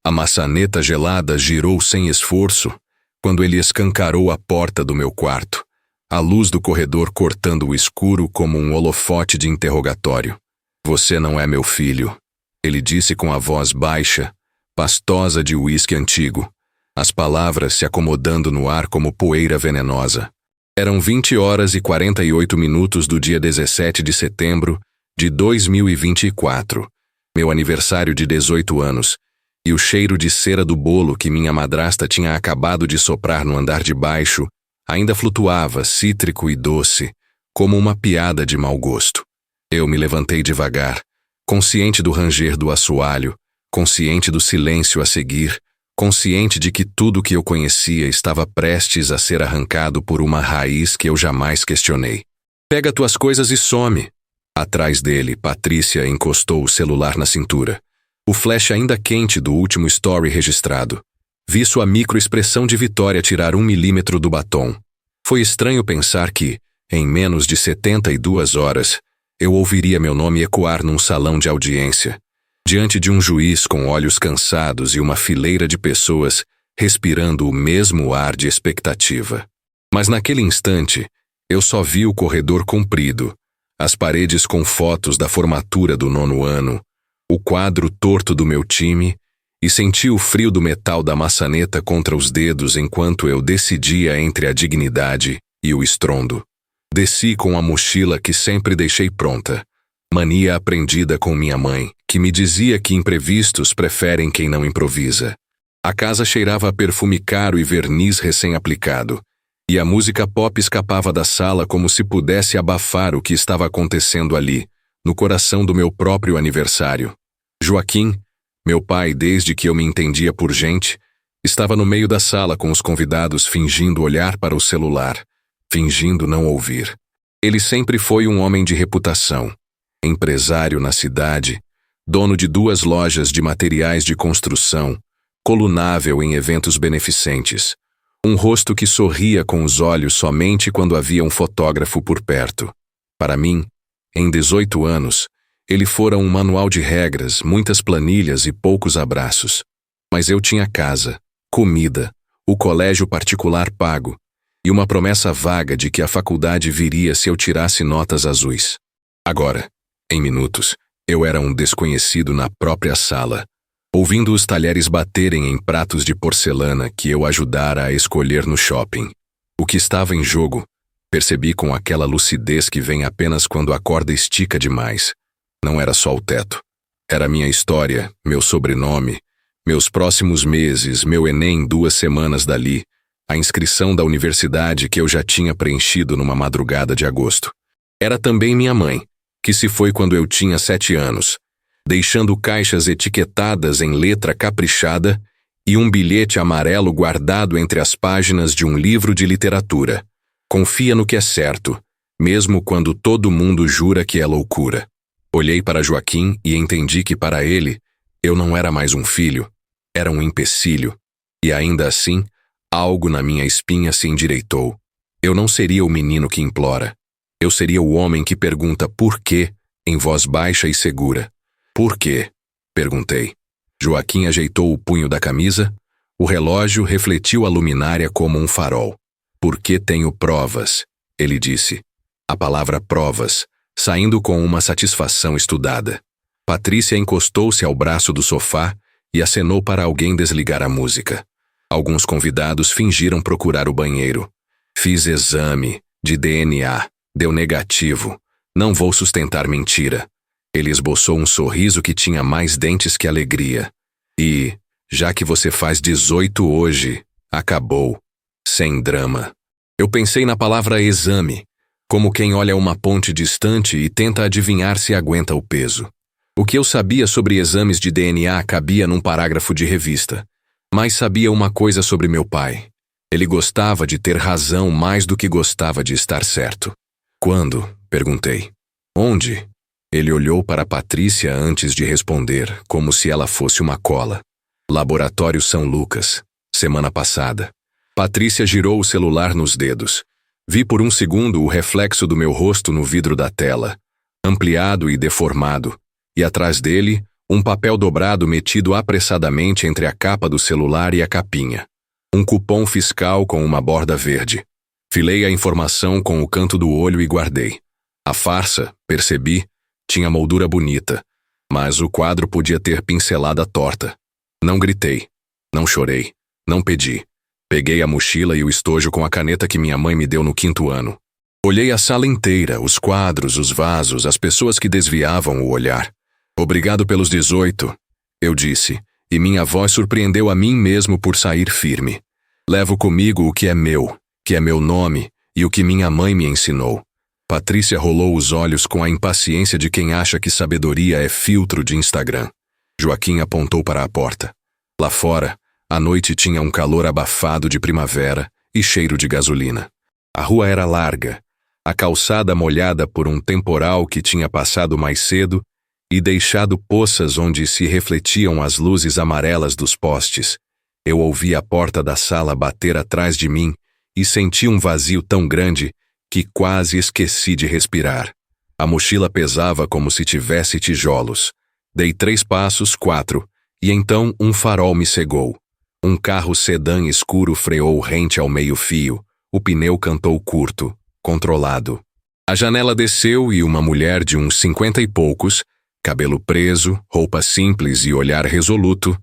A maçaneta gelada girou sem esforço quando ele escancarou a porta do meu quarto, a luz do corredor cortando o escuro como um holofote de interrogatório. Você não é meu filho, ele disse com a voz baixa, pastosa de uísque antigo, as palavras se acomodando no ar como poeira venenosa. Eram 20h48 do dia 17 de setembro de 2024, meu aniversário de 18 anos, e o cheiro de cera do bolo que minha madrasta tinha acabado de soprar no andar de baixo ainda flutuava, cítrico e doce, como uma piada de mau gosto. Eu me levantei devagar, consciente do ranger do assoalho, consciente do silêncio a seguir, consciente de que tudo que eu conhecia estava prestes a ser arrancado por uma raiz que eu jamais questionei. Pega tuas coisas e some. Atrás dele, Patrícia encostou o celular na cintura. O flash ainda quente do último story registrado. Vi sua microexpressão de vitória tirar 1 milímetro do batom. Foi estranho pensar que, em menos de 72 horas, eu ouviria meu nome ecoar num salão de audiência, diante de um juiz com olhos cansados e uma fileira de pessoas respirando o mesmo ar de expectativa. Mas naquele instante, eu só vi o corredor comprido, as paredes com fotos da formatura do 9º ano, o quadro torto do meu time, e senti o frio do metal da maçaneta contra os dedos enquanto eu decidia entre a dignidade e o estrondo. Desci com a mochila que sempre deixei pronta, mania aprendida com minha mãe, que me dizia que imprevistos preferem quem não improvisa. A casa cheirava a perfume caro e verniz recém-aplicado, e a música pop escapava da sala como se pudesse abafar o que estava acontecendo ali, no coração do meu próprio aniversário. Joaquim, meu pai desde que eu me entendia por gente, estava no meio da sala com os convidados fingindo olhar para o celular, fingindo não ouvir. Ele sempre foi um homem de reputação, empresário na cidade, dono de 2 lojas de materiais de construção, colunável em eventos beneficentes, um rosto que sorria com os olhos somente quando havia um fotógrafo por perto. Para mim, em 18 anos, ele fora um manual de regras, muitas planilhas e poucos abraços. Mas eu tinha casa, comida, o colégio particular pago e uma promessa vaga de que a faculdade viria se eu tirasse notas azuis. Agora, em minutos, eu era um desconhecido na própria sala, ouvindo os talheres baterem em pratos de porcelana que eu ajudara a escolher no shopping. O que estava em jogo, percebi com aquela lucidez que vem apenas quando a corda estica demais. Não era só o teto. Era minha história, meu sobrenome, meus próximos meses, meu Enem 2 semanas dali, a inscrição da universidade que eu já tinha preenchido numa madrugada de agosto. Era também minha mãe, que se foi quando eu tinha 7 anos, deixando caixas etiquetadas em letra caprichada e um bilhete amarelo guardado entre as páginas de um livro de literatura. Confia no que é certo, mesmo quando todo mundo jura que é loucura. Olhei para Joaquim e entendi que para ele, eu não era mais um filho, era um empecilho. E ainda assim, algo na minha espinha se endireitou. Eu não seria o menino que implora. Eu seria o homem que pergunta por quê, em voz baixa e segura. Por quê? Perguntei. Joaquim ajeitou o punho da camisa, o relógio refletiu a luminária como um farol. Porque tenho provas, ele disse. A palavra provas, saindo com uma satisfação estudada. Patrícia encostou-se ao braço do sofá e acenou para alguém desligar a música. Alguns convidados fingiram procurar o banheiro. Fiz exame de DNA, deu negativo. Não vou sustentar mentira. Ele esboçou um sorriso que tinha mais dentes que alegria. E, já que você faz 18 hoje, acabou. Sem drama. Eu pensei na palavra exame, como quem olha uma ponte distante e tenta adivinhar se aguenta o peso. O que eu sabia sobre exames de DNA cabia num parágrafo de revista, mas sabia uma coisa sobre meu pai. Ele gostava de ter razão mais do que gostava de estar certo. Quando? Perguntei. Onde? Ele olhou para Patrícia antes de responder, como se ela fosse uma cola. Laboratório São Lucas, semana passada. Patrícia girou o celular nos dedos. Vi por um segundo o reflexo do meu rosto no vidro da tela, ampliado e deformado, e atrás dele, Um papel dobrado metido apressadamente entre a capa do celular e a capinha. Um cupom fiscal com uma borda verde. Filei a informação com o canto do olho e guardei. A farsa, percebi, tinha moldura bonita, mas o quadro podia ter pincelada torta. Não gritei, não chorei, não pedi. Peguei a mochila e o estojo com a caneta que minha mãe me deu no 5º ano. Olhei a sala inteira, os quadros, os vasos, as pessoas que desviavam o olhar. Obrigado pelos 18, eu disse, e minha voz surpreendeu a mim mesmo por sair firme. Levo comigo o que é meu nome e o que minha mãe me ensinou. Patrícia rolou os olhos com a impaciência de quem acha que sabedoria é filtro de Instagram. Joaquim apontou para a porta. Lá fora, a noite tinha um calor abafado de primavera e cheiro de gasolina. A rua era larga, a calçada molhada por um temporal que tinha passado mais cedo e deixado poças onde se refletiam as luzes amarelas dos postes. Eu ouvi a porta da sala bater atrás de mim e senti um vazio tão grande que quase esqueci de respirar. A mochila pesava como se tivesse tijolos. Dei 3 passos, 4, e então um farol me cegou. Um carro sedã escuro freou rente ao meio-fio. O pneu cantou curto, controlado. A janela desceu e uma mulher de uns 50 e poucos, cabelo preso, roupa simples e olhar resoluto,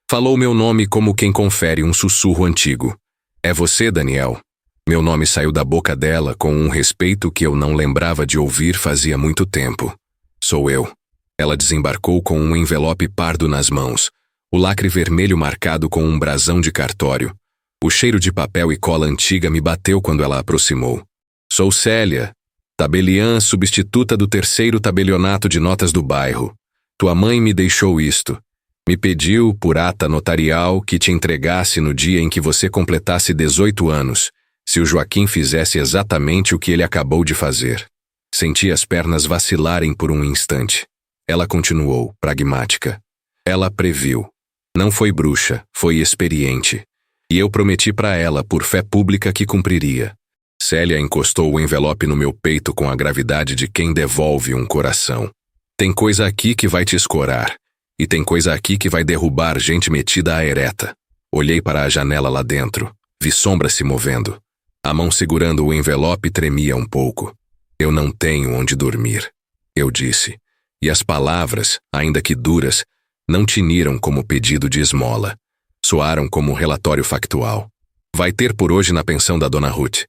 falou meu nome como quem confere um sussurro antigo. É você, Daniel? Meu nome saiu da boca dela com um respeito que eu não lembrava de ouvir fazia muito tempo. Sou eu. Ela desembarcou com um envelope pardo nas mãos, o lacre vermelho marcado com um brasão de cartório. O cheiro de papel e cola antiga me bateu quando ela aproximou. Sou Célia, tabeliã substituta do 3º tabelionato de notas do bairro. Tua mãe me deixou isto. Me pediu, por ata notarial, que te entregasse no dia em que você completasse 18 anos, se o Joaquim fizesse exatamente o que ele acabou de fazer. Senti as pernas vacilarem por um instante. Ela continuou, pragmática. Ela previu. Não foi bruxa, foi experiente. E eu prometi para ela, por fé pública, que cumpriria. Célia encostou o envelope no meu peito com a gravidade de quem devolve um coração. Tem coisa aqui que vai te escorar. E tem coisa aqui que vai derrubar gente metida à ereta. Olhei para a janela lá dentro. Vi sombra se movendo. A mão segurando o envelope tremia um pouco. Eu não tenho onde dormir, eu disse. E as palavras, ainda que duras, não tiniram como pedido de esmola. Soaram como relatório factual. Vai ter por hoje na pensão da Dona Ruth.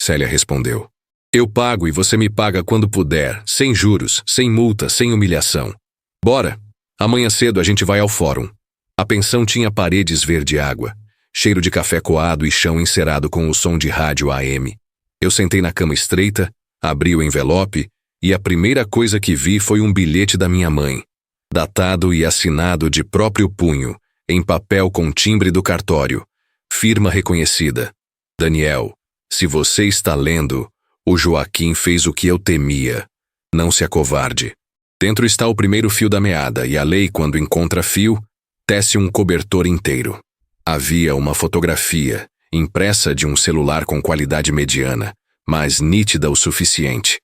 Célia respondeu. Eu pago e você me paga quando puder, sem juros, sem multa, sem humilhação. Bora! Amanhã cedo a gente vai ao fórum. A pensão tinha paredes verde-água, cheiro de café coado e chão encerado com o som de rádio AM. Eu sentei na cama estreita, abri o envelope e a primeira coisa que vi foi um bilhete da minha mãe, datado e assinado de próprio punho, em papel com timbre do cartório, firma reconhecida. Daniel, se você está lendo, o Joaquim fez o que eu temia. Não se acovarde. Dentro está o primeiro fio da meada e a lei, quando encontra fio, tece um cobertor inteiro. Havia uma fotografia, impressa de um celular com qualidade mediana, mas nítida o suficiente.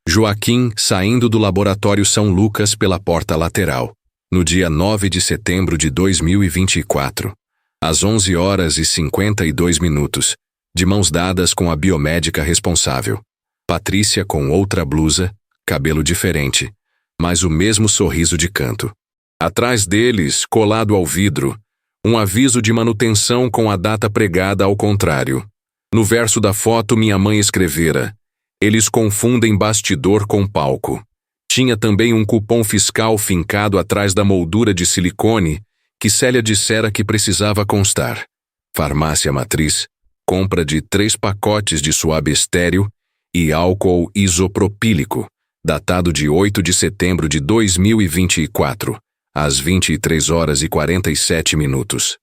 Joaquim saindo do laboratório São Lucas pela porta lateral, no dia 9 de setembro de 2024, às 11h52, de mãos dadas com a biomédica responsável. Patrícia com outra blusa, cabelo diferente, mas o mesmo sorriso de canto. Atrás deles, colado ao vidro, um aviso de manutenção com a data pregada ao contrário. No verso da foto minha mãe escrevera: eles confundem bastidor com palco. Tinha também um cupom fiscal fincado atrás da moldura de silicone que Célia dissera que precisava constar. Farmácia Matriz, compra de 3 pacotes de suave estéreo e álcool isopropílico, datado de 8 de setembro de 2024, às 23h47.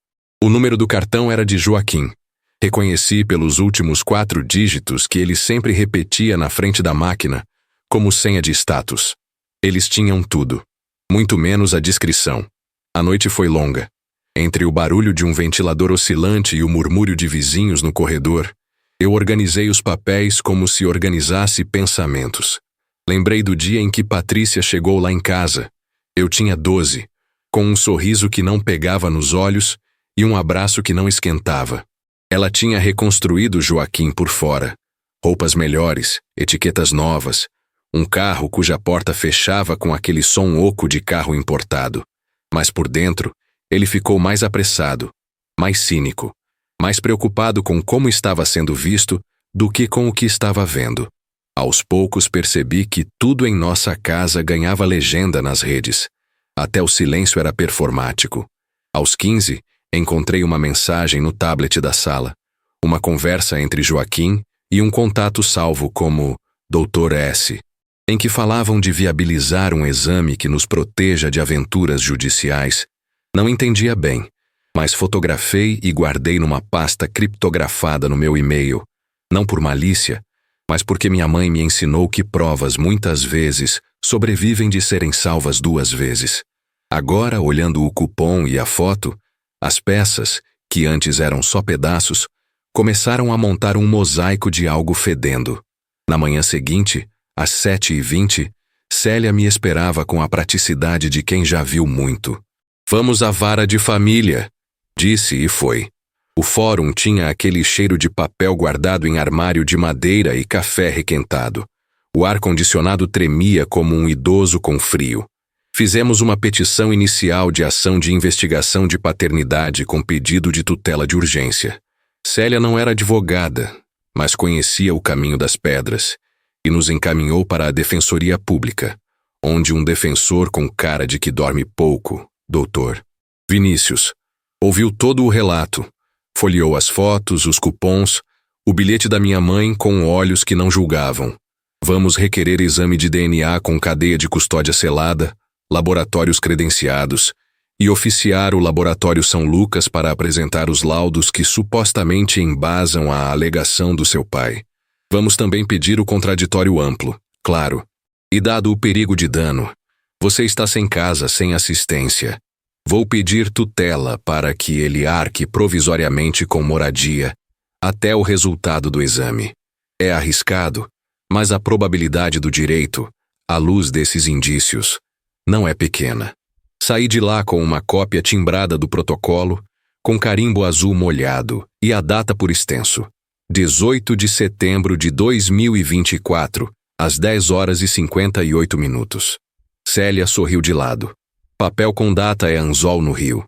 O número do cartão era de Joaquim. Reconheci pelos últimos 4 dígitos que ele sempre repetia na frente da máquina, como senha de status. Eles tinham tudo, muito menos a discrição. A noite foi longa. Entre o barulho de um ventilador oscilante e o murmúrio de vizinhos no corredor, eu organizei os papéis como se organizasse pensamentos. Lembrei do dia em que Patrícia chegou lá em casa. Eu tinha 12. com um sorriso que não pegava nos olhos e um abraço que não esquentava. Ela tinha reconstruído Joaquim por fora. Roupas melhores, etiquetas novas, um carro cuja porta fechava com aquele som oco de carro importado. Mas por dentro, ele ficou mais apressado, mais cínico, mais preocupado com como estava sendo visto do que com o que estava vendo. Aos poucos percebi que tudo em nossa casa ganhava legenda nas redes. Até o silêncio era performático. Aos 15, encontrei uma mensagem no tablet da sala. Uma conversa entre Joaquim e um contato salvo como Dr. S., em que falavam de viabilizar um exame que nos proteja de aventuras judiciais. Não entendia bem, mas fotografei e guardei numa pasta criptografada no meu e-mail, não por malícia, mas porque minha mãe me ensinou que provas muitas vezes sobrevivem de serem salvas 2 vezes. Agora, olhando o cupom e a foto, as peças, que antes eram só pedaços, começaram a montar um mosaico de algo fedendo. Na manhã seguinte, às 7h20, Célia me esperava com a praticidade de quem já viu muito. "Vamos à vara de família", disse e foi. O fórum tinha aquele cheiro de papel guardado em armário de madeira e café requentado. O ar-condicionado tremia como um idoso com frio. Fizemos uma petição inicial de ação de investigação de paternidade com pedido de tutela de urgência. Célia não era advogada, mas conhecia o caminho das pedras e nos encaminhou para a Defensoria Pública, onde um defensor com cara de que dorme pouco, Dr. Vinícius, ouviu todo o relato, folheou as fotos, os cupons, o bilhete da minha mãe com olhos que não julgavam. "Vamos requerer exame de DNA com cadeia de custódia selada, laboratórios credenciados, e oficiar o Laboratório São Lucas para apresentar os laudos que supostamente embasam a alegação do seu pai. Vamos também pedir o contraditório amplo, claro. E dado o perigo de dano, você está sem casa, sem assistência. Vou pedir tutela para que ele arque provisoriamente com moradia até o resultado do exame. É arriscado, mas a probabilidade do direito, à luz desses indícios, não é pequena." Saí de lá com uma cópia timbrada do protocolo, com carimbo azul molhado e a data por extenso. 18 de setembro de 2024, às 10h58. Célia sorriu de lado. "Papel com data é anzol no rio",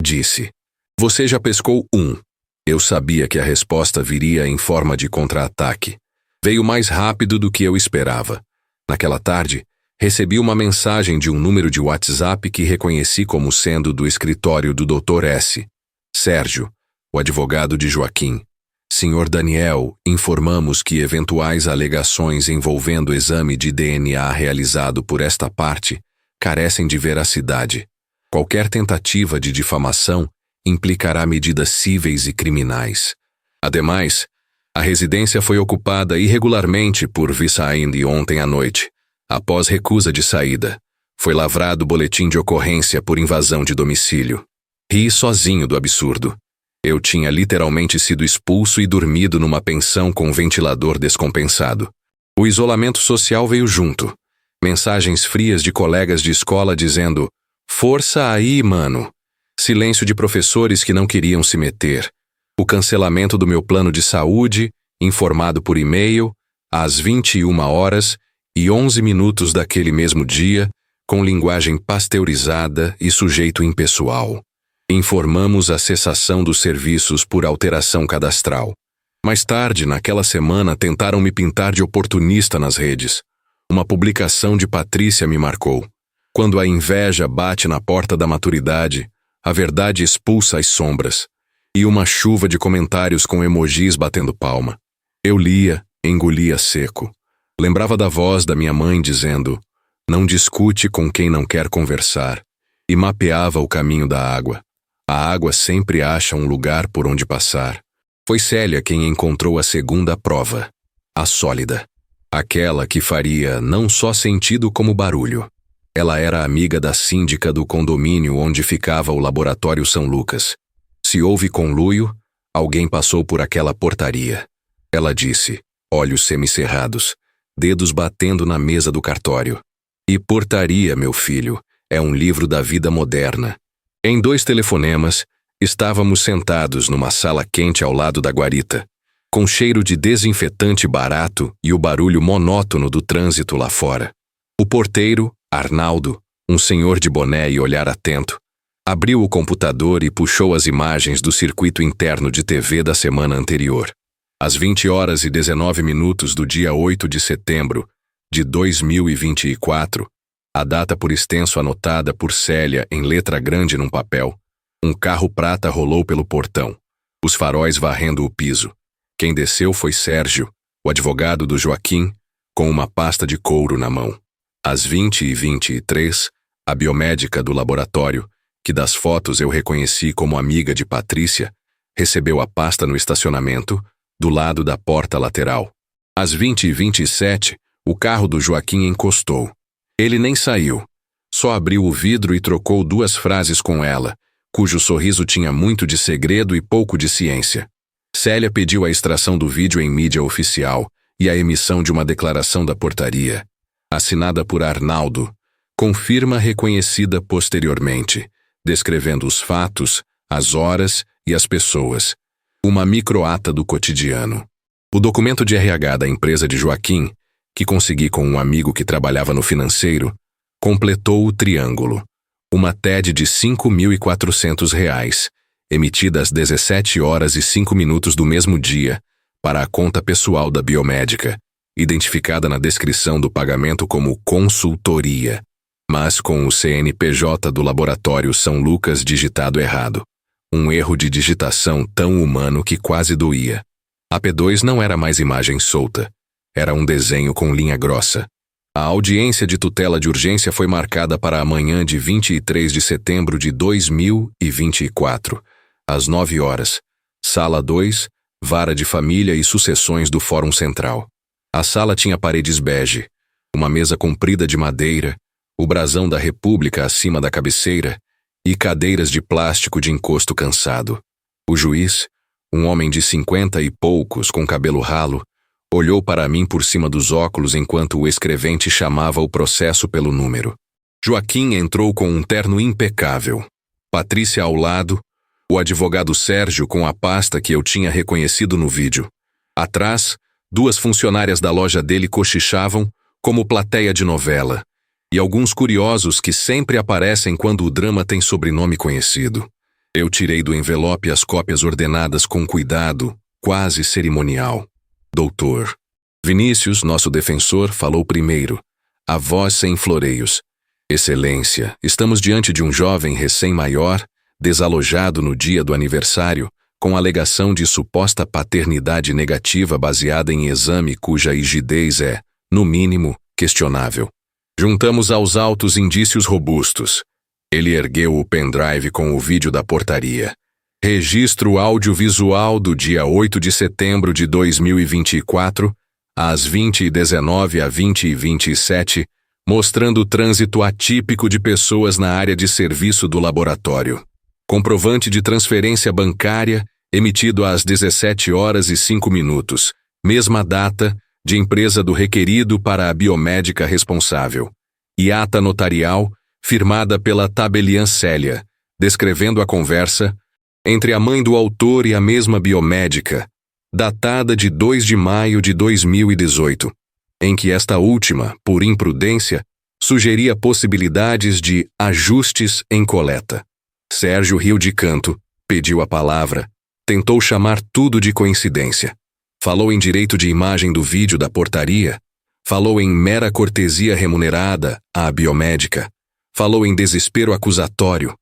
disse. "Você já pescou um." Eu sabia que a resposta viria em forma de contra-ataque. Veio mais rápido do que eu esperava. Naquela tarde, recebi uma mensagem de um número de WhatsApp que reconheci como sendo do escritório do Dr. S. "Sérgio, o advogado de Joaquim. Senhor Daniel, informamos que eventuais alegações envolvendo exame de DNA realizado por esta parte carecem de veracidade. Qualquer tentativa de difamação implicará medidas cíveis e criminais. Ademais, a residência foi ocupada irregularmente por Vissainde ontem à noite. Após recusa de saída, foi lavrado boletim de ocorrência por invasão de domicílio." Ri sozinho do absurdo. Eu tinha literalmente sido expulso e dormido numa pensão com ventilador descompensado. O isolamento social veio junto. Mensagens frias de colegas de escola dizendo: "Força aí, mano." Silêncio de professores que não queriam se meter. O cancelamento do meu plano de saúde, informado por e-mail, às 21h11 daquele mesmo dia, com linguagem pasteurizada e sujeito impessoal. Informamos a cessação dos serviços por alteração cadastral. Mais tarde, naquela semana, tentaram me pintar de oportunista nas redes. Uma publicação de Patrícia me marcou. Quando a inveja bate na porta da maturidade, a verdade expulsa as sombras. E uma chuva de comentários com emojis batendo palma. Eu lia, engolia seco. Lembrava da voz da minha mãe dizendo: "Não discute com quem não quer conversar", e mapeava o caminho da água. A água sempre acha um lugar por onde passar. Foi Célia quem encontrou a segunda prova, a sólida. Aquela que faria não só sentido como barulho. Ela era amiga da síndica do condomínio onde ficava o Laboratório São Lucas. Se houve conluio, alguém passou por aquela portaria. Ela disse, olhos semicerrados, dedos batendo na mesa do cartório. "E portaria, meu filho, é um livro da vida moderna. Em 2 telefonemas, estávamos sentados numa sala quente ao lado da guarita, com cheiro de desinfetante barato e o barulho monótono do trânsito lá fora. O porteiro, Arnaldo, um senhor de boné e olhar atento, abriu o computador e puxou as imagens do circuito interno de TV da semana anterior. Às 20h19 do dia 8 de setembro de 2024, a data por extenso anotada por Célia em letra grande num papel, um carro prata rolou pelo portão, os faróis varrendo o piso. Quem desceu foi Sérgio, o advogado do Joaquim, com uma pasta de couro na mão. Às 20h23, a biomédica do laboratório, que das fotos eu reconheci como amiga de Patrícia, recebeu a pasta no estacionamento, do lado da porta lateral. Às 20h27, o carro do Joaquim encostou. Ele nem saiu, só abriu o vidro e trocou 2 frases com ela, cujo sorriso tinha muito de segredo e pouco de ciência. Célia pediu a extração do vídeo em mídia oficial e a emissão de uma declaração da portaria, assinada por Arnaldo, com firma reconhecida posteriormente, descrevendo os fatos, as horas e as pessoas. Uma microata do cotidiano. O documento de RH da empresa de Joaquim, que consegui com um amigo que trabalhava no financeiro, completou o triângulo. Uma TED de R$ 5.400, emitida às 17h05 do mesmo dia, para a conta pessoal da biomédica, identificada na descrição do pagamento como consultoria, mas com o CNPJ do laboratório São Lucas digitado errado. Um erro de digitação tão humano que quase doía. A P2 não era mais imagem solta. Era um desenho com linha grossa. A audiência de tutela de urgência foi marcada para amanhã de 23 de setembro de 2024, às 9h, Sala 2, Vara de Família e Sucessões do Fórum Central. A sala tinha paredes bege, uma mesa comprida de madeira, o brasão da República acima da cabeceira e cadeiras de plástico de encosto cansado. O juiz, um homem de 50 e poucos com cabelo ralo, olhou para mim por cima dos óculos enquanto o escrevente chamava o processo pelo número. Joaquim entrou com um terno impecável. Patrícia ao lado, o advogado Sérgio com a pasta que eu tinha reconhecido no vídeo. Atrás, 2 funcionárias da loja dele cochichavam como plateia de novela, e alguns curiosos que sempre aparecem quando o drama tem sobrenome conhecido. Eu tirei do envelope as cópias ordenadas com cuidado, quase cerimonial. Doutor. Vinícius, nosso defensor, falou primeiro, a voz sem floreios. Excelência, estamos diante de um jovem recém-maior, desalojado no dia do aniversário, com alegação de suposta paternidade negativa baseada em exame cuja rigidez é, no mínimo, questionável. Juntamos aos autos indícios robustos. Ele ergueu o pendrive com o vídeo da portaria. Registro audiovisual do dia 8 de setembro de 2024, às 20h19 a 20h27, mostrando o trânsito atípico de pessoas na área de serviço do laboratório. Comprovante de transferência bancária, emitido às 17h05, mesma data, de empresa do requerido para a biomédica responsável. E ata notarial, firmada pela tabeliã Célia, descrevendo a conversa entre a mãe do autor e a mesma biomédica, datada de 2 de maio de 2018, em que esta última, por imprudência, sugeria possibilidades de ajustes em coleta. Sérgio riu de canto, pediu a palavra, tentou chamar tudo de coincidência. Falou em direito de imagem do vídeo da portaria, falou em mera cortesia remunerada à biomédica, falou em desespero acusatório,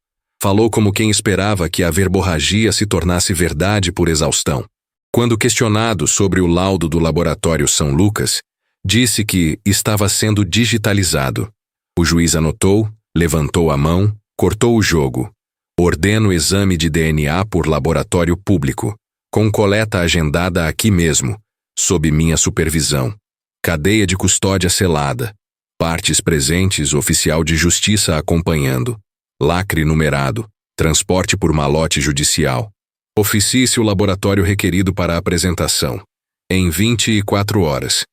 falou como quem esperava que a verborragia se tornasse verdade por exaustão. Quando questionado sobre o laudo do laboratório São Lucas, disse que estava sendo digitalizado. O juiz anotou, levantou a mão, cortou o jogo. Ordeno exame de DNA por laboratório público, com coleta agendada aqui mesmo, sob minha supervisão. Cadeia de custódia selada. Partes presentes, oficial de justiça acompanhando. Lacre numerado. Transporte por malote judicial. Oficie-se o laboratório requerido para a apresentação. Em 24 horas.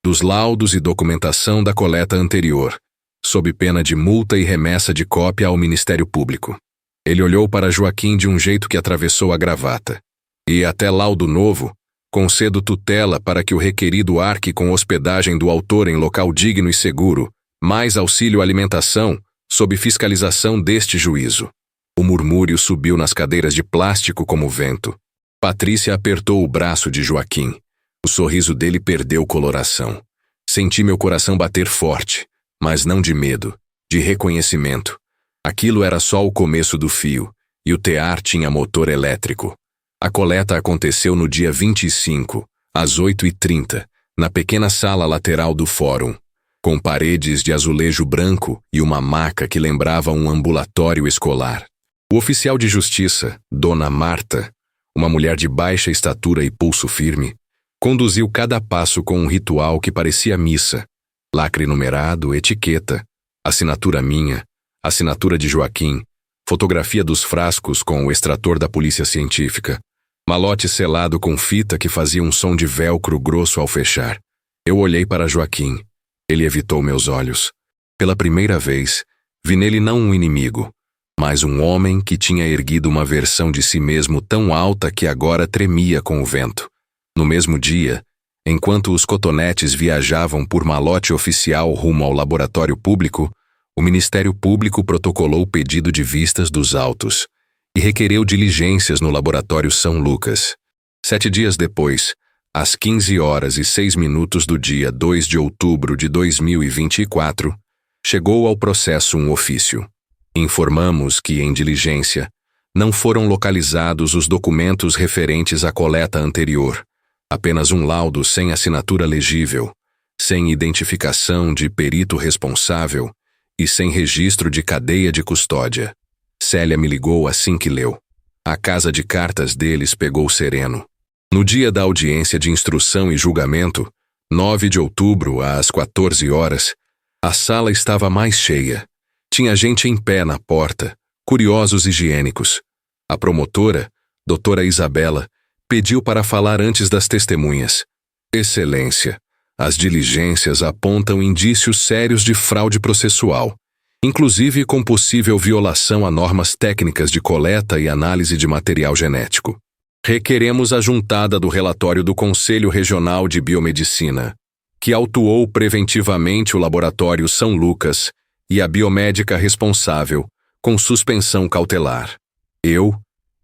Dos laudos e documentação da coleta anterior. sob pena de multa e remessa de cópia ao Ministério Público. Ele olhou para Joaquim de um jeito que atravessou a gravata. E até laudo novo, concedo tutela para que o requerido arque com hospedagem do autor em local digno e seguro, mais auxílio alimentação, sob fiscalização deste juízo. O murmúrio subiu nas cadeiras de plástico como vento. Patrícia apertou o braço de Joaquim. O sorriso dele perdeu coloração. Senti meu coração bater forte, mas não de medo, de reconhecimento. Aquilo era só o começo do fio, e o tear tinha motor elétrico. A coleta aconteceu no dia 25, às 8h30, na pequena sala lateral do fórum, com paredes de azulejo branco e uma maca que lembrava um ambulatório escolar. O oficial de justiça, Dona Marta, uma mulher de baixa estatura e pulso firme, conduziu cada passo com um ritual que parecia missa. Lacre numerado, etiqueta, assinatura minha, assinatura de Joaquim, fotografia dos frascos com o extrator da polícia científica, malote selado com fita que fazia um som de velcro grosso ao fechar. Eu olhei para Joaquim. Ele evitou meus olhos. Pela primeira vez, vi nele não um inimigo, mas um homem que tinha erguido uma versão de si mesmo tão alta que agora tremia com o vento. No mesmo dia, enquanto os cotonetes viajavam por malote oficial rumo ao laboratório público, o Ministério Público protocolou o pedido de vistas dos autos e requereu diligências no laboratório São Lucas. 7 dias depois, às 15h06 do dia 2 de outubro de 2024, chegou ao processo um ofício. Informamos que, em diligência, não foram localizados os documentos referentes à coleta anterior, apenas um laudo sem assinatura legível, sem identificação de perito responsável e sem registro de cadeia de custódia. Célia me ligou assim que leu. A casa de cartas deles pegou sereno. No dia da audiência de instrução e julgamento, 9 de outubro, às 14 horas, a sala estava mais cheia. Tinha gente em pé na porta, curiosos higiênicos. A promotora, doutora Isabela, pediu para falar antes das testemunhas. Excelência, as diligências apontam indícios sérios de fraude processual, inclusive com possível violação a normas técnicas de coleta e análise de material genético. Requeremos a juntada do relatório do Conselho Regional de Biomedicina, que autuou preventivamente o Laboratório São Lucas e a biomédica responsável, com suspensão cautelar. Eu,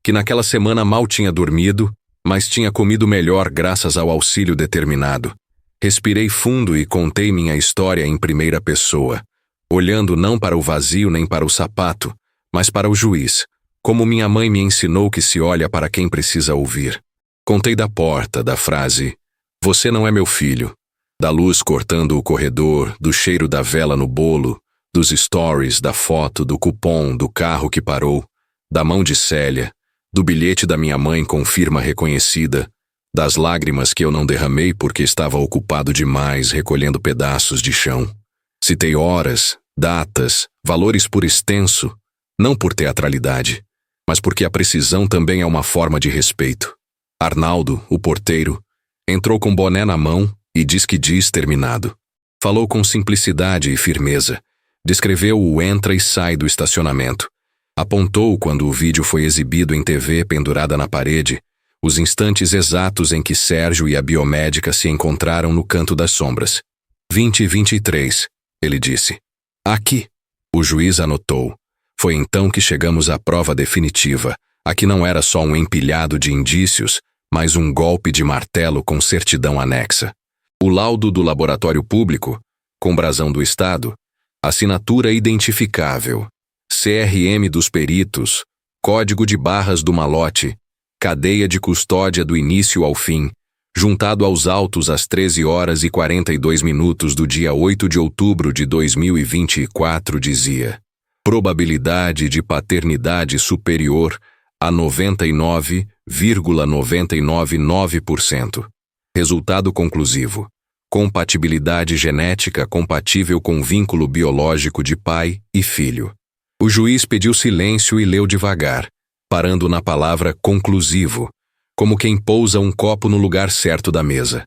que naquela semana mal tinha dormido, mas tinha comido melhor graças ao auxílio determinado, respirei fundo e contei minha história em primeira pessoa, olhando não para o vazio nem para o sapato, mas para o juiz, como minha mãe me ensinou que se olha para quem precisa ouvir. Contei da porta, da frase, "Você não é meu filho", da luz cortando o corredor, do cheiro da vela no bolo, dos stories, da foto, do cupom, do carro que parou, da mão de Célia, do bilhete da minha mãe com firma reconhecida, das lágrimas que eu não derramei porque estava ocupado demais recolhendo pedaços de chão. Citei horas, datas, valores por extenso, não por teatralidade, mas porque a precisão também é uma forma de respeito. Arnaldo, o porteiro, entrou com boné na mão e diz que diz terminado. Falou com simplicidade e firmeza. Descreveu o entra e sai do estacionamento. Apontou, quando o vídeo foi exibido em TV pendurada na parede, os instantes exatos em que Sérgio e a biomédica se encontraram no canto das sombras. 20 e 23, ele disse. Aqui. O juiz anotou. Foi então que chegamos à prova definitiva, a que não era só um empilhado de indícios, mas um golpe de martelo com certidão anexa. O laudo do laboratório público, com brasão do Estado, assinatura identificável, CRM dos peritos, código de barras do malote, cadeia de custódia do início ao fim, juntado aos autos às 13h42 do dia 8 de outubro de 2024, dizia: probabilidade de paternidade superior a 99,999%. Resultado conclusivo: compatibilidade genética compatível com vínculo biológico de pai e filho. O juiz pediu silêncio e leu devagar, parando na palavra conclusivo, como quem pousa um copo no lugar certo da mesa.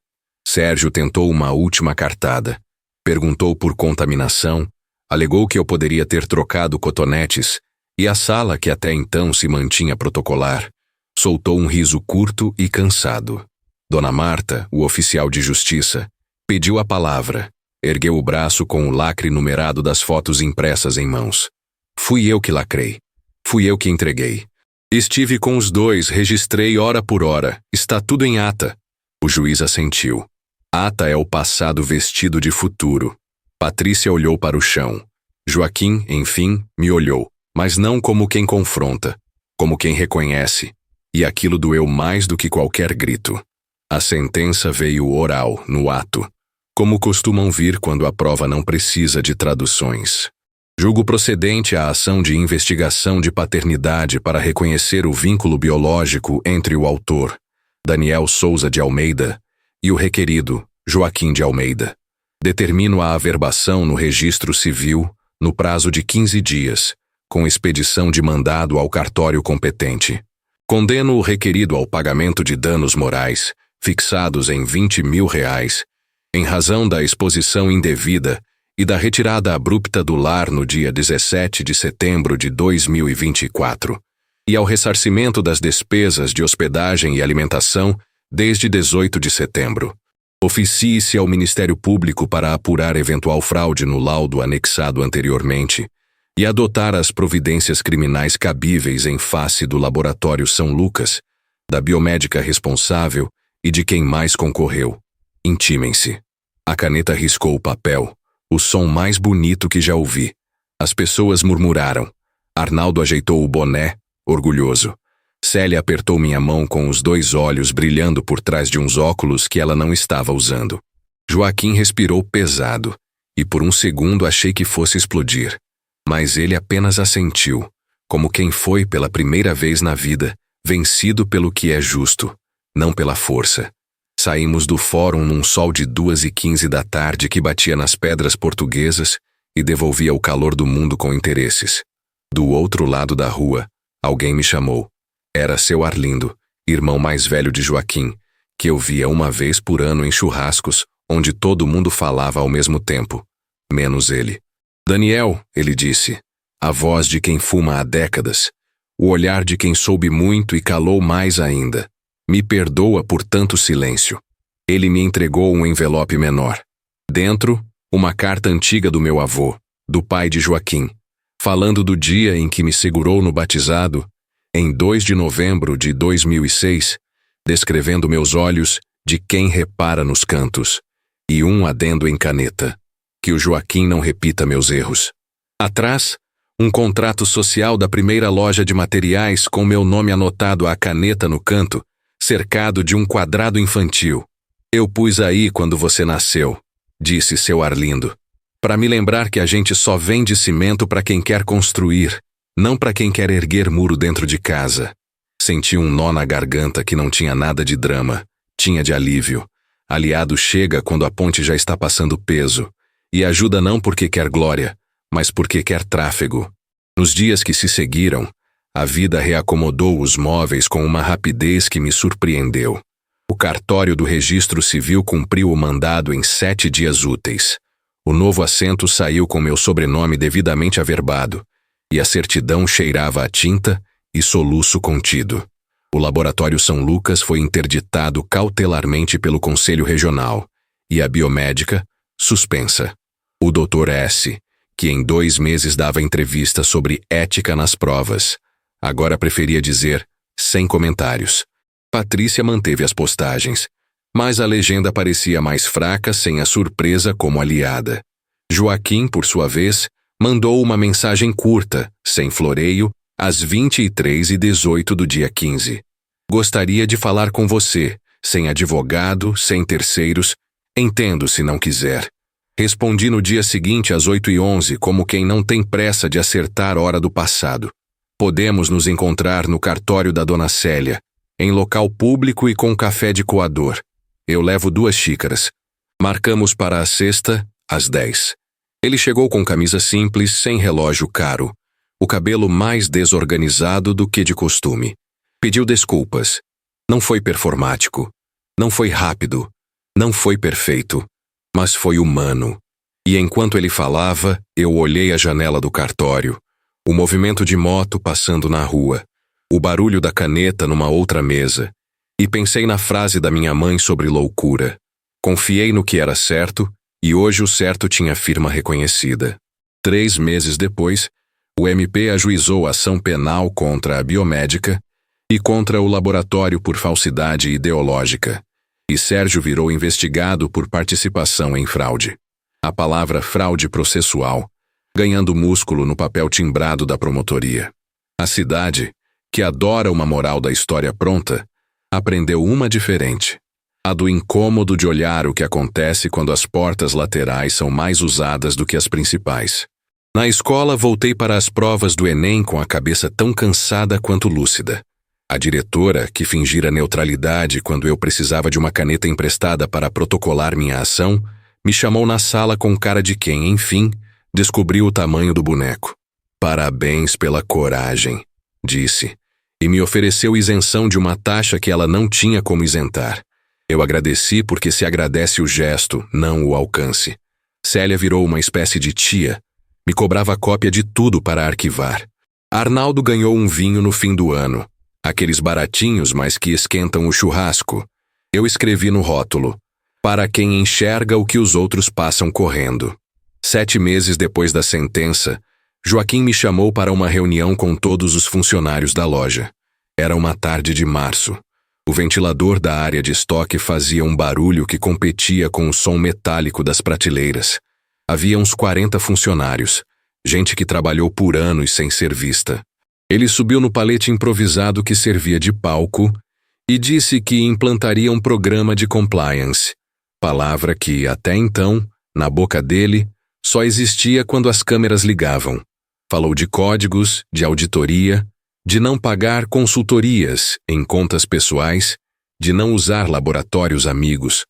Sérgio tentou uma última cartada. Perguntou por contaminação, Alegou que eu poderia ter trocado cotonetes, e a sala, que até então se mantinha protocolar, soltou um riso curto e cansado. Dona Marta, o oficial de justiça, pediu a palavra, ergueu o braço com o lacre numerado das fotos impressas em mãos. Fui eu que lacrei. Fui eu que entreguei. Estive com os dois, registrei hora por hora. Está tudo em ata. O juiz assentiu. Ata é o passado vestido de futuro. Patrícia olhou para o chão. Joaquim, enfim, me olhou, mas não como quem confronta, como quem reconhece. E aquilo doeu mais do que qualquer grito. A sentença veio oral, no ato, como costumam vir quando a prova não precisa de traduções. Julgo procedente a ação de investigação de paternidade para reconhecer o vínculo biológico entre o autor, Daniel Souza de Almeida, e o requerido, Joaquim de Almeida. Determino a averbação no registro civil no prazo de 15 dias, com expedição de mandado ao cartório competente. Condeno o requerido ao pagamento de danos morais, fixados em R$20 mil, em razão da exposição indevida e da retirada abrupta do lar no dia 17 de setembro de 2024, e ao ressarcimento das despesas de hospedagem e alimentação desde 18 de setembro. Oficie-se ao Ministério Público para apurar eventual fraude no laudo anexado anteriormente e adotar as providências criminais cabíveis em face do Laboratório São Lucas, da biomédica responsável e de quem mais concorreu. Intimem-se. A caneta riscou o papel, o som mais bonito que já ouvi. As pessoas murmuraram. Arnaldo ajeitou o boné, orgulhoso. Célia apertou minha mão com os 2 olhos brilhando por trás de uns óculos que ela não estava usando. Joaquim respirou pesado, e por um segundo achei que fosse explodir. Mas ele apenas assentiu, como quem foi pela primeira vez na vida, vencido pelo que é justo, não pela força. Saímos do fórum num sol de 2h15 da tarde que batia nas pedras portuguesas e devolvia o calor do mundo com interesses. Do outro lado da rua, alguém me chamou. Era seu Arlindo, irmão mais velho de Joaquim, que eu via uma vez por ano em churrascos, onde todo mundo falava ao mesmo tempo, menos ele. Daniel, ele disse, a voz de quem fuma há décadas, o olhar de quem soube muito e calou mais ainda. Me perdoa por tanto silêncio. Ele me entregou um envelope menor. Dentro, uma carta antiga do meu avô, do pai de Joaquim, falando do dia em que me segurou no batizado, em 2 de novembro de 2006, descrevendo meus olhos de quem repara nos cantos, e um adendo em caneta, que o Joaquim não repita meus erros. Atrás, um contrato social da primeira loja de materiais com meu nome anotado à caneta no canto, cercado de um quadrado infantil. Eu pus aí quando você nasceu, disse seu Arlindo, para me lembrar que a gente só vende cimento para quem quer construir, não para quem quer erguer muro dentro de casa. Senti um nó na garganta que não tinha nada de drama, tinha de alívio. Aliado chega quando a ponte já está passando peso, e ajuda não porque quer glória, mas porque quer tráfego. Nos dias que se seguiram, a vida reacomodou os móveis com uma rapidez que me surpreendeu. O cartório do Registro Civil cumpriu o mandado em 7 dias úteis. O novo assento saiu com meu sobrenome devidamente averbado, e a certidão cheirava a tinta e soluço contido. O Laboratório São Lucas foi interditado cautelarmente pelo Conselho Regional, e a biomédica, suspensa. O Dr. S., que em 2 meses dava entrevista sobre ética nas provas, agora preferia dizer, sem comentários. Patrícia manteve as postagens, mas a legenda parecia mais fraca sem a surpresa como aliada. Joaquim, por sua vez, mandou uma mensagem curta, sem floreio, às 23h18 do dia 15. Gostaria de falar com você, sem advogado, sem terceiros, entendo se não quiser. Respondi no dia seguinte às 8h11 como quem não tem pressa de acertar hora do passado. Podemos nos encontrar no cartório da Dona Célia, em local público e com café de coador. Eu levo 2 xícaras. Marcamos para a sexta, às 10. Ele chegou com camisa simples, sem relógio caro, o cabelo mais desorganizado do que de costume. Pediu desculpas. Não foi performático. Não foi rápido. Não foi perfeito. Mas foi humano. E enquanto ele falava, eu olhei a janela do cartório, o movimento de moto passando na rua, o barulho da caneta numa outra mesa, e pensei na frase da minha mãe sobre loucura. Confiei no que era certo, e hoje o certo tinha firma reconhecida. 3 meses depois, o MP ajuizou ação penal contra a biomédica e contra o laboratório por falsidade ideológica, e Sérgio virou investigado por participação em fraude. A palavra fraude processual, ganhando músculo no papel timbrado da promotoria. A cidade, que adora uma moral da história pronta, aprendeu uma diferente. A do incômodo de olhar o que acontece quando as portas laterais são mais usadas do que as principais. Na escola, voltei para as provas do Enem com a cabeça tão cansada quanto lúcida. A diretora, que fingira neutralidade quando eu precisava de uma caneta emprestada para protocolar minha ação, me chamou na sala com cara de quem, enfim, descobriu o tamanho do boneco. Parabéns pela coragem, disse, e me ofereceu isenção de uma taxa que ela não tinha como isentar. Eu agradeci porque se agradece o gesto, não o alcance. Célia virou uma espécie de tia. Me cobrava cópia de tudo para arquivar. Arnaldo ganhou um vinho no fim do ano. Aqueles baratinhos, mas que esquentam o churrasco. Eu escrevi no rótulo: para quem enxerga o que os outros passam correndo. 7 meses depois da sentença, Joaquim me chamou para uma reunião com todos os funcionários da loja. Era uma tarde de março. O ventilador da área de estoque fazia um barulho que competia com o som metálico das prateleiras. Havia uns 40 funcionários, gente que trabalhou por anos sem ser vista. Ele subiu no palete improvisado que servia de palco e disse que implantaria um programa de compliance, palavra que, até então, na boca dele, só existia quando as câmeras ligavam. Falou de códigos, de auditoria, de não pagar consultorias em contas pessoais, de não usar laboratórios amigos.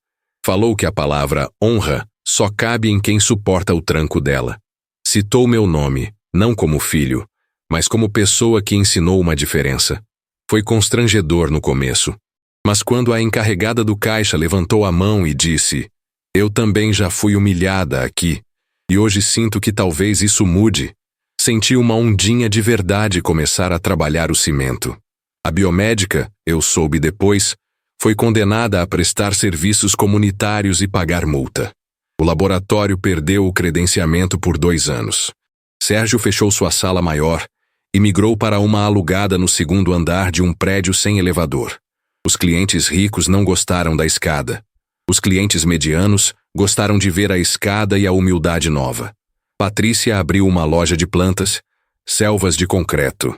Falou que a palavra honra só cabe em quem suporta o tranco dela. Citou meu nome, não como filho, mas como pessoa que ensinou uma diferença. Foi constrangedor no começo, mas quando a encarregada do caixa levantou a mão e disse: eu também já fui humilhada aqui, e hoje sinto que talvez isso mude, senti uma ondinha de verdade começar a trabalhar o cimento. A biomédica, eu soube depois, foi condenada a prestar serviços comunitários e pagar multa. O laboratório perdeu o credenciamento por 2 anos. Sérgio fechou sua sala maior e migrou para uma alugada no 2º andar de um prédio sem elevador. Os clientes ricos não gostaram da escada. Os clientes medianos gostaram de ver a escada e a humildade nova. Patrícia abriu uma loja de plantas, selvas de concreto.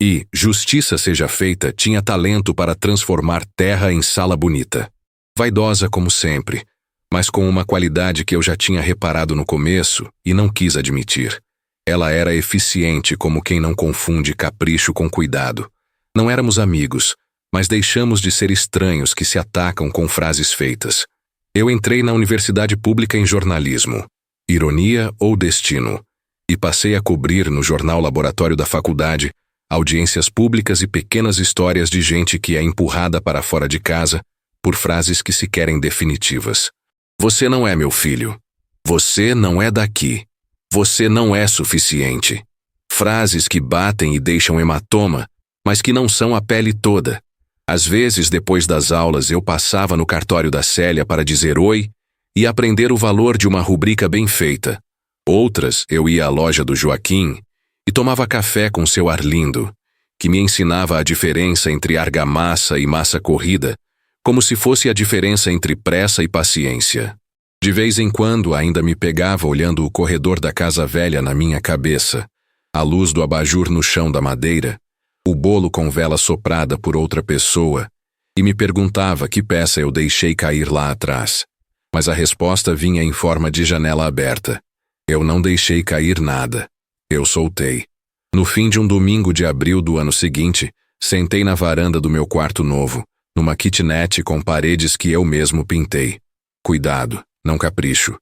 E, justiça seja feita, tinha talento para transformar terra em sala bonita. Vaidosa como sempre, mas com uma qualidade que eu já tinha reparado no começo e não quis admitir. Ela era eficiente como quem não confunde capricho com cuidado. Não éramos amigos, mas deixamos de ser estranhos que se atacam com frases feitas. Eu entrei na universidade pública em jornalismo, ironia ou destino, e passei a cobrir no jornal laboratório da faculdade audiências públicas e pequenas histórias de gente que é empurrada para fora de casa por frases que se querem definitivas. Você não é meu filho. Você não é daqui. Você não é suficiente. Frases que batem e deixam hematoma, mas que não são a pele toda. Às vezes, depois das aulas, eu passava no cartório da Célia para dizer oi e aprender o valor de uma rubrica bem feita. Outras, eu ia à loja do Joaquim e tomava café com seu Arlindo, que me ensinava a diferença entre argamassa e massa corrida, como se fosse a diferença entre pressa e paciência. De vez em quando ainda me pegava olhando o corredor da casa velha na minha cabeça, a luz do abajur no chão da madeira, o bolo com vela soprada por outra pessoa, e me perguntava que peça eu deixei cair lá atrás. Mas a resposta vinha em forma de janela aberta. Eu não deixei cair nada. Eu soltei. No fim de um domingo de abril do ano seguinte, sentei na varanda do meu quarto novo, numa kitnet com paredes que eu mesmo pintei. Cuidado, não capricho.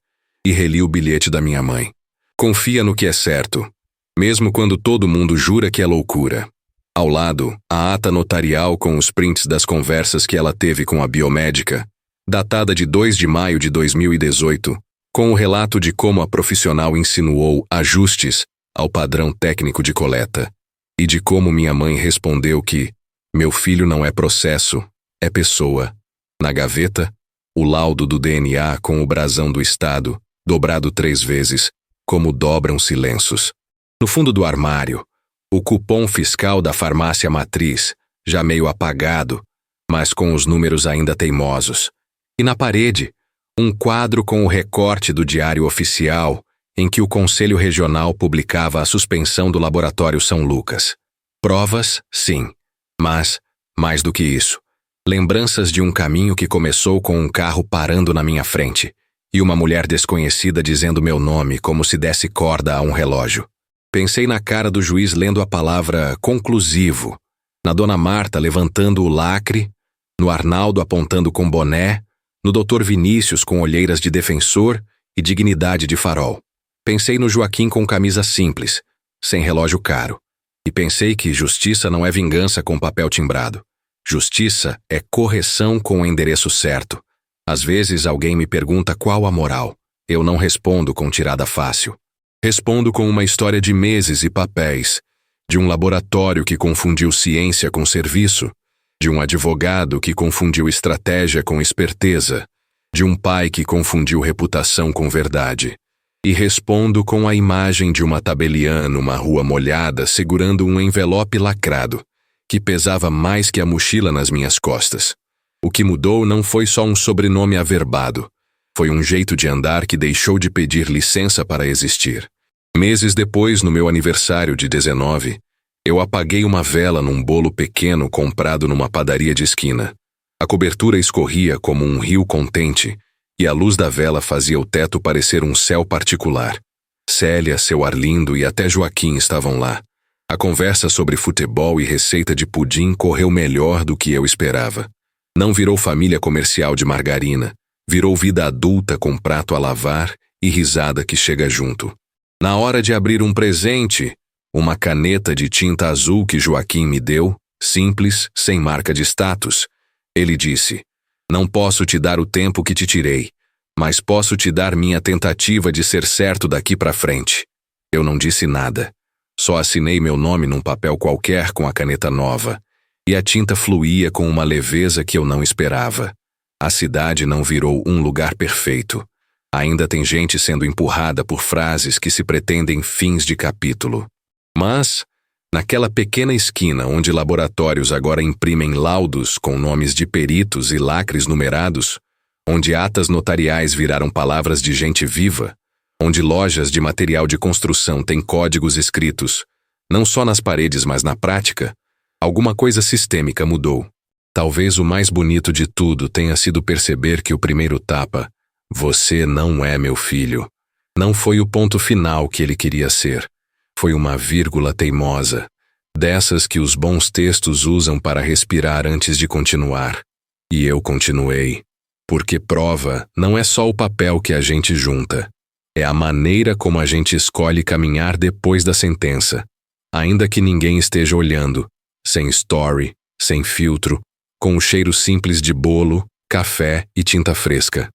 E reli o bilhete da minha mãe. Confia no que é certo, mesmo quando todo mundo jura que é loucura. Ao lado, a ata notarial com os prints das conversas que ela teve com a biomédica, datada de 2 de maio de 2018, com o relato de como a profissional insinuou ajustes ao padrão técnico de coleta e de como minha mãe respondeu que meu filho não é processo, é pessoa. Na gaveta, o laudo do DNA com o brasão do Estado, dobrado 3 vezes, como dobram-se lenços. No fundo do armário, o cupom fiscal da farmácia matriz, já meio apagado, mas com os números ainda teimosos. E na parede, um quadro com o recorte do Diário Oficial, em que o Conselho Regional publicava a suspensão do Laboratório São Lucas. Provas, sim, mas, mais do que isso, lembranças de um caminho que começou com um carro parando na minha frente e uma mulher desconhecida dizendo meu nome como se desse corda a um relógio. Pensei na cara do juiz lendo a palavra conclusivo, na Dona Marta levantando o lacre, no Arnaldo apontando com boné, no Dr. Vinícius com olheiras de defensor e dignidade de farol. Pensei no Joaquim com camisa simples, sem relógio caro. E pensei que justiça não é vingança com papel timbrado. Justiça é correção com o endereço certo. Às vezes alguém me pergunta qual a moral. Eu não respondo com tirada fácil. Respondo com uma história de meses e papéis, de um laboratório que confundiu ciência com serviço, de um advogado que confundiu estratégia com esperteza, de um pai que confundiu reputação com verdade. E respondo com a imagem de uma tabeliã numa rua molhada segurando um envelope lacrado, que pesava mais que a mochila nas minhas costas. O que mudou não foi só um sobrenome averbado, foi um jeito de andar que deixou de pedir licença para existir. Meses depois, no meu aniversário de 19, eu apaguei uma vela num bolo pequeno comprado numa padaria de esquina. A cobertura escorria como um rio contente e a luz da vela fazia o teto parecer um céu particular. Célia, seu Arlindo e até Joaquim estavam lá. A conversa sobre futebol e receita de pudim correu melhor do que eu esperava. Não virou família comercial de margarina, virou vida adulta com prato a lavar e risada que chega junto. Na hora de abrir um presente, uma caneta de tinta azul que Joaquim me deu, simples, sem marca de status, ele disse: "Não posso te dar o tempo que te tirei, mas posso te dar minha tentativa de ser certo daqui para frente." Eu não disse nada. Só assinei meu nome num papel qualquer com a caneta nova, e a tinta fluía com uma leveza que eu não esperava. A cidade não virou um lugar perfeito. Ainda tem gente sendo empurrada por frases que se pretendem fins de capítulo. Mas, naquela pequena esquina onde laboratórios agora imprimem laudos com nomes de peritos e lacres numerados, onde atas notariais viraram palavras de gente viva, onde lojas de material de construção têm códigos escritos, não só nas paredes mas na prática, alguma coisa sistêmica mudou. Talvez o mais bonito de tudo tenha sido perceber que o primeiro tapa, "Você não é meu filho", não foi o ponto final que ele queria ser. Foi uma vírgula teimosa, dessas que os bons textos usam para respirar antes de continuar. E eu continuei, porque prova não é só o papel que a gente junta, é a maneira como a gente escolhe caminhar depois da sentença, ainda que ninguém esteja olhando, sem story, sem filtro, com o cheiro simples de bolo, café e tinta fresca.